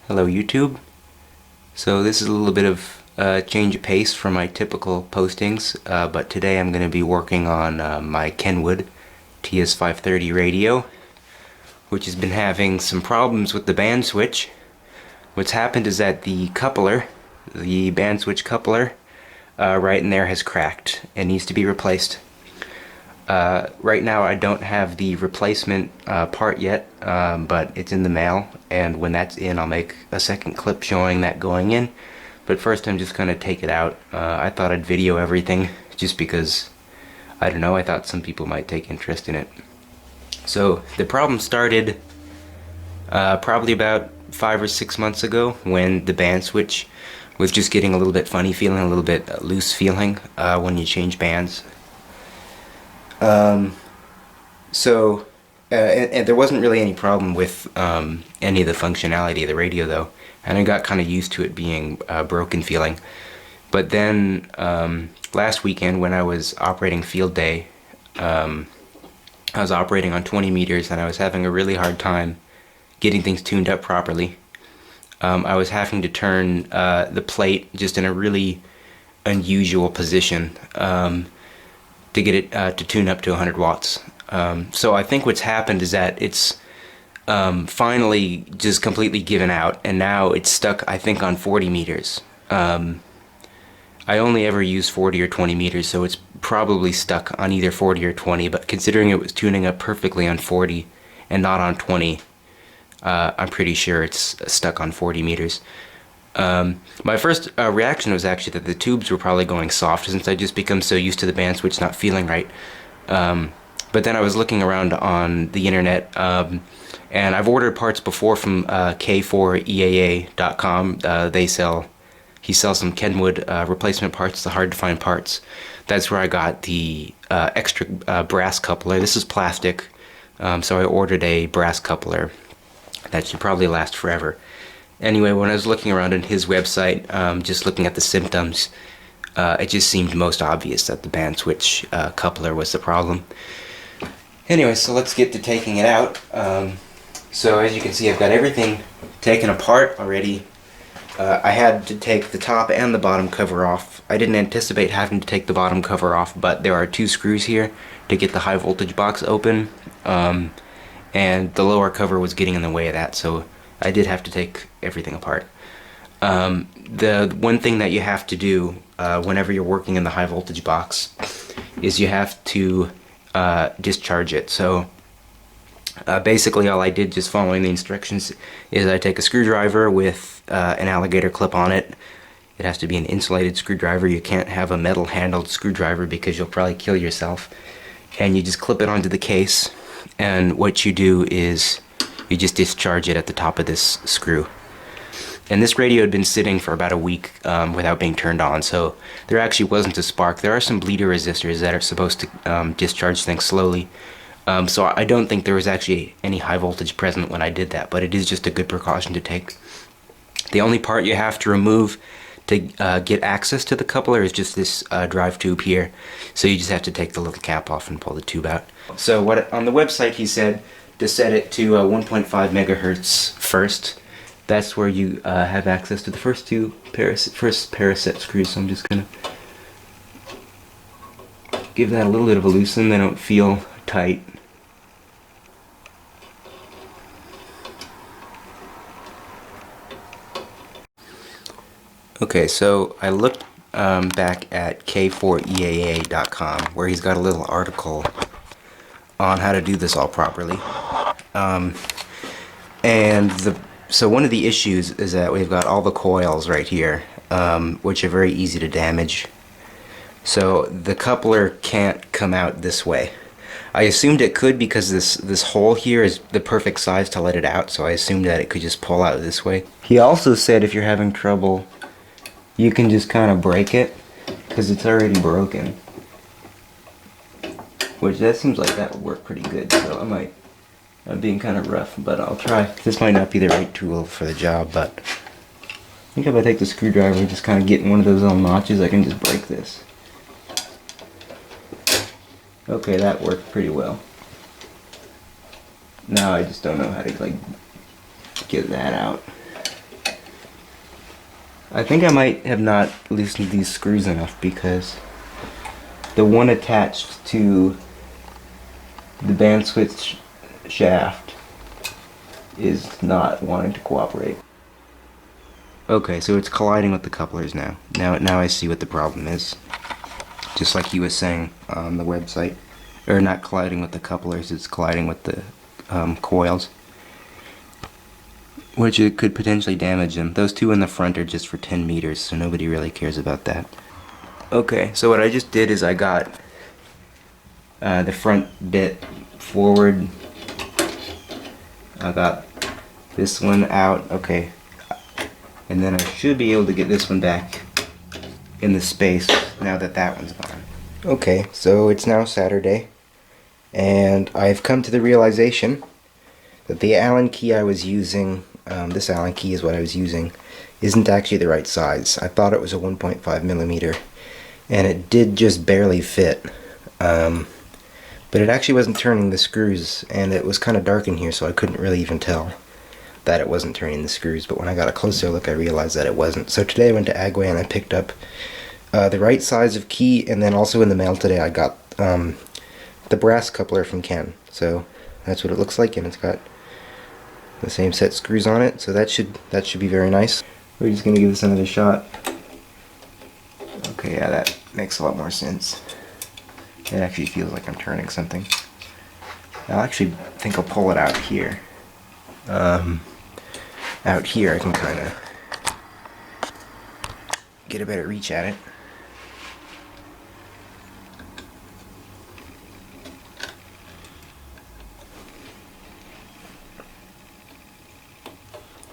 Hello YouTube. So this is a little bit of change of pace from my typical postings, but today I'm going to be working on my Kenwood TS-530 radio, which has been having some problems with the Bandswitch. What's happened is that the coupler, the Bandswitch coupler, right in there has cracked and needs to be replaced. Right now I don't have the replacement part yet, but it's in the mail, and when that's in I'll make a second clip showing that going in. But first I'm just going to take it out. I thought I'd video everything just because, I don't know, I thought some people might take interest in it. So the problem started probably about 5 or 6 months ago when the Bandswitch was just getting a little bit funny feeling, a little bit loose feeling when you change bands. And there wasn't really any problem with any of the functionality of the radio though, and I got kind of used to it being broken feeling. But then last weekend when I was operating field day, I was operating on 20 meters and I was having a really hard time getting things tuned up properly. I was having to turn the plate just in a really unusual position to get it to tune up to 100 watts. So I think what's happened is that it's finally just completely given out, and now it's stuck, I think, on 40 meters. I only ever use 40 or 20 meters, so it's probably stuck on either 40 or 20, but considering it was tuning up perfectly on 40 and not on 20, I'm pretty sure it's stuck on 40 meters. My first reaction was actually that the tubes were probably going soft since I just become so used to the Bandswitch not feeling right. But then I was looking around on the internet, and I've ordered parts before from K4EAA.com. He sells some Kenwood replacement parts, the hard to find parts. That's where I got the extra brass coupler. This is plastic, so I ordered a brass coupler. That should probably last forever. Anyway, when I was looking around on his website, just looking at the symptoms, it just seemed most obvious that the Bandswitch coupler was the problem. Anyway, so let's get to taking it out. So as you can see, I've got everything taken apart already. I had to take the top and the bottom cover off. I didn't anticipate having to take the bottom cover off, but there are 2 screws here to get the high voltage box open, and the lower cover was getting in the way of that, so I did have to take everything apart. The one thing that you have to do whenever you're working in the high voltage box is you have to discharge it. So basically all I did, just following the instructions, is I take a screwdriver with an alligator clip on it. It has to be an insulated screwdriver. You can't have a metal handled screwdriver because you'll probably kill yourself. And you just clip it onto the case, and what you do is you just discharge it at the top of this screw. And this radio had been sitting for about a week without being turned on, so there actually wasn't a spark. There are some bleeder resistors that are supposed to discharge things slowly, so I don't think there was actually any high voltage present when I did that, but it is just a good precaution to take. The only part you have to remove to get access to the coupler is just this drive tube here, so you just have to take the little cap off and pull the tube out. So what on the website he said to set it to 1.5 megahertz first. That's where you have access to the first pair of set screws. So I'm just gonna give that a little bit of a loosen. They don't feel tight. Okay, so I looked back at K4EAA.com, where he's got a little article on how to do this all properly. So one of the issues is that we've got all the coils right here, which are very easy to damage. So the coupler can't come out this way. I assumed it could because this hole here is the perfect size to let it out, so I assumed that it could just pull out this way. He also said if you're having trouble, you can just kind of break it, because it's already broken. Which, that seems like that would work pretty good, so I'm being kind of rough, but I'll try. This might not be the right tool for the job, but I think if I take the screwdriver and just kind of get in one of those little notches, I can just break this. Okay, that worked pretty well. Now I just don't know how to, like, get that out. I think I might have not loosened these screws enough because the one attached to the Bandswitch shaft is not wanting to cooperate. Okay, so it's colliding with the couplers now. Now I see what the problem is. Just like he was saying on the website. Or not colliding with the couplers, it's colliding with the coils. Which it could potentially damage them. Those two in the front are just for 10 meters, so nobody really cares about that. Okay, so what I just did is I got the front bit forward. I got this one out, okay. And then I should be able to get this one back in the space now that that one's gone. Okay, so it's now Saturday, and I've come to the realization that the Allen key I was using, this Allen key is what I was using, isn't actually the right size. I thought it was a 1.5 millimeter, and it did just barely fit. But it actually wasn't turning the screws, and it was kind of dark in here, so I couldn't really even tell that it wasn't turning the screws. But when I got a closer look, I realized that it wasn't. So today I went to Agway and I picked up the right size of key, and then also in the mail today I got the brass coupler from Ken. So that's what it looks like, and it's got the same set screws on it. So that should be very nice. We're just gonna give this another shot. Okay, yeah, that makes a lot more sense. It actually feels like I'm turning something. I'll actually think I'll pull it out here. Out here I can kind of get a better reach at it.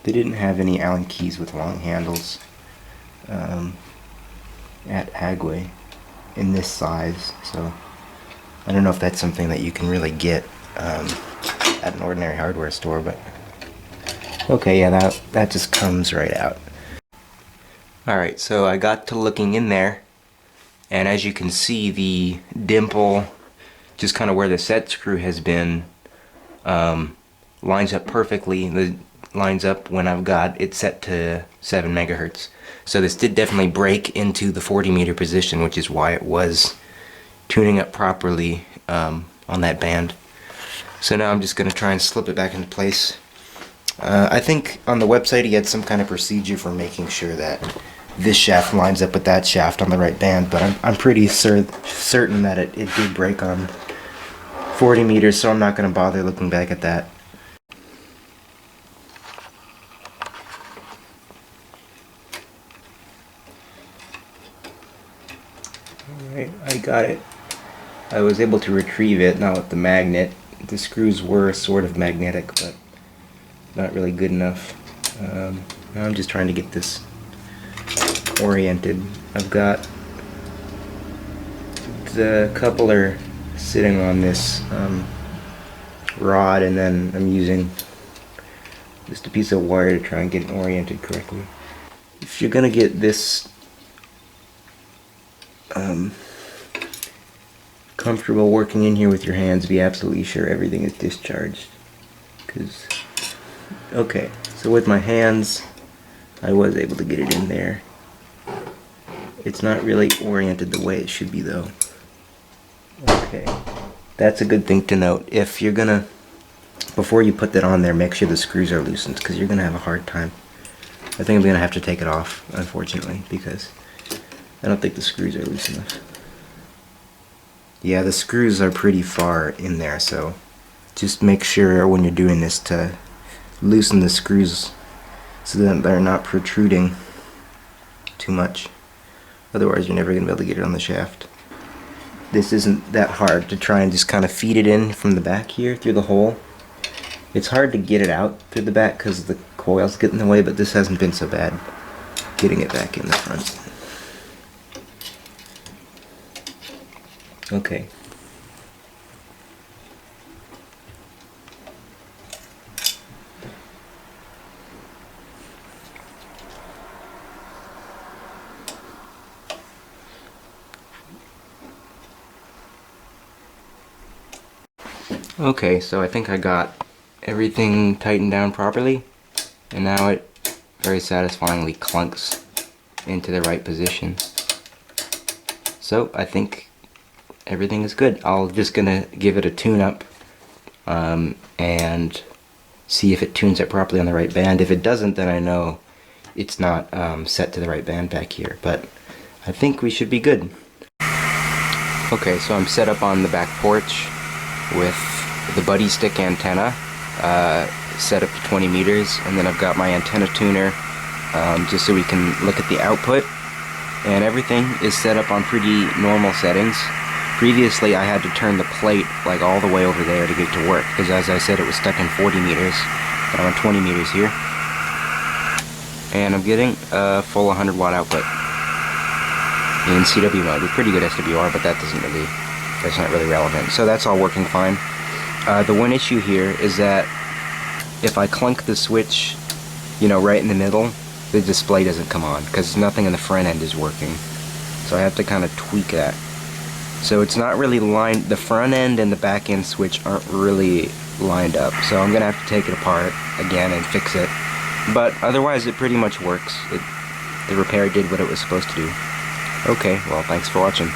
They didn't have any Allen keys with long handles at Agway in this size, so I don't know if that's something that you can really get at an ordinary hardware store, but okay, yeah, that just comes right out. Alright, so I got to looking in there, and as you can see, the dimple, just kind of where the set screw has been, lines up perfectly. It lines up when I've got it set to 7 megahertz. So this did definitely break into the 40 meter position, which is why it was tuning up properly on that band. So now I'm just going to try and slip it back into place. I think on the website he had some kind of procedure for making sure that this shaft lines up with that shaft on the right band, but I'm pretty certain that it did break on 40 meters, so I'm not going to bother looking back at that. Alright, I got it. I was able to retrieve it, not with the magnet. The screws were sort of magnetic, but not really good enough. Now I'm just trying to get this oriented. I've got the coupler sitting on this rod, and then I'm using just a piece of wire to try and get it oriented correctly. If you're gonna get this comfortable working in here with your hands, be absolutely sure everything is discharged. Okay, so with my hands I was able to get it in there. It's not really oriented the way it should be though. Okay, that's a good thing to note. If you're gonna, before you put that on there, make sure the screws are loosened, because you're gonna have a hard time. I think I'm gonna have to take it off, unfortunately, because I don't think the screws are loose enough. Yeah, the screws are pretty far in there, so just make sure when you're doing this to loosen the screws so that they're not protruding too much. Otherwise you're never going to be able to get it on the shaft. This isn't that hard to try and just kind of feed it in from the back here through the hole. It's hard to get it out through the back because the coils get in the way, but this hasn't been so bad getting it back in the front. Okay. Okay, so I think I got everything tightened down properly, and now it very satisfyingly clunks into the right position. So I think everything is good. I'll just gonna give it a tune-up and see if it tunes it properly on the right band. If it doesn't, then I know it's not set to the right band back here, but I think we should be good. Okay, so I'm set up on the back porch with the buddy stick antenna set up to 20 meters, and then I've got my antenna tuner just so we can look at the output, and everything is set up on pretty normal settings. Previously I had to turn the plate like all the way over there to get it to work, because as I said it was stuck in 40 meters, but I'm on 20 meters here, and I'm getting a full 100 watt output in CW mode with pretty good SWR, but that's not really relevant. So that's all working fine. The one issue here is that if I clunk the switch, you know, right in the middle, the display doesn't come on because nothing in the front end is working. So I have to kind of tweak that. So it's not really lined, the front end and the back end switch aren't really lined up. So I'm gonna have to take it apart again and fix it. But otherwise it pretty much works. The repair did what it was supposed to do. Okay, well, thanks for watching.